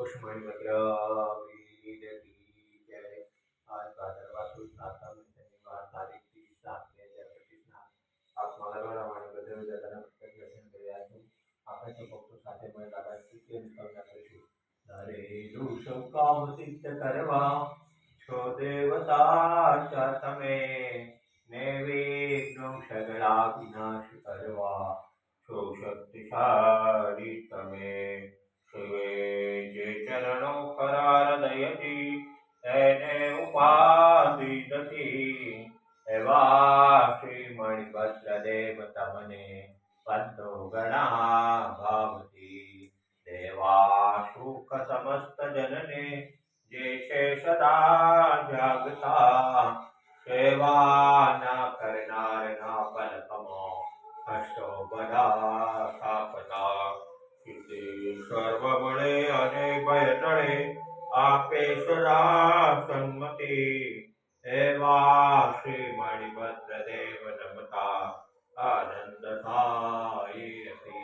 पुष्पमणि भद्रवीर की जय। आज भादरवा सुद सातम शनिवार तारीख 30/7/2025 आप मंगलवार બધે દાદાના પ્રત્યક્ષ દર્શન કરી રહ્યા છો। આપણે સૌ ભક્તો સાથે મળી દાદાની સ્તુતિ અને સ્તવના કરીશું। ધરેલું સૌ કામ સિદ્ધ કરવા છો દેવતા તમે, નિર્વિઘ્ન સગળા વિનાશ કરવા છો શક્તિશાળી તમે। શિવે જે ચરણો ખરા હૃદયથી એને ઉપાધિ નથી, એવા શ્રી મણિભદ્ર દેવ તમને બંધો ગણા ભાવથી। દેવા સુખ સમસ્ત જનને જે છે સદા જાગતા, સેવા ના કરનારના પલકમાં હસ્તો બધા સ્થાપતા। સિદ્ધિ સર્વ મળે અને ભય ટળે આપે સદા સન્મતિ, એવા શ્રી મણિભદ્ર દેવ નમતા આનંદ થાય અતિ,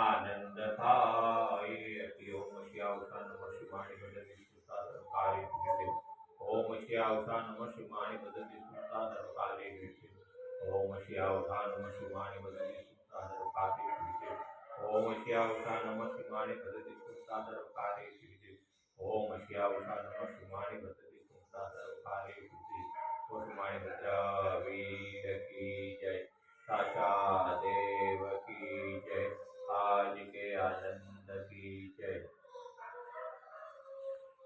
આનંદ થાય અતિ। ઓમ શ્યાવસા નમઃ શિવાય ભજતી સુતા સર્વકાર્ય સિદ્ધિ। ઓમ શ્યાવસા નમઃ શિવાય ભજતી સુતા સર્વકાર્ય સિદ્ધિ। ઓમ શ્યાવસા નમઃ શિવાય ભજતી સુતા સર્વકાર્ય સિદ્ધિ। ઓમ શ્યાવસા નમઃ શિવાય ભજતી સુતા સર્વકાર્ય સિદ્ધિ। ઓમ શ્યાવસા નમઃ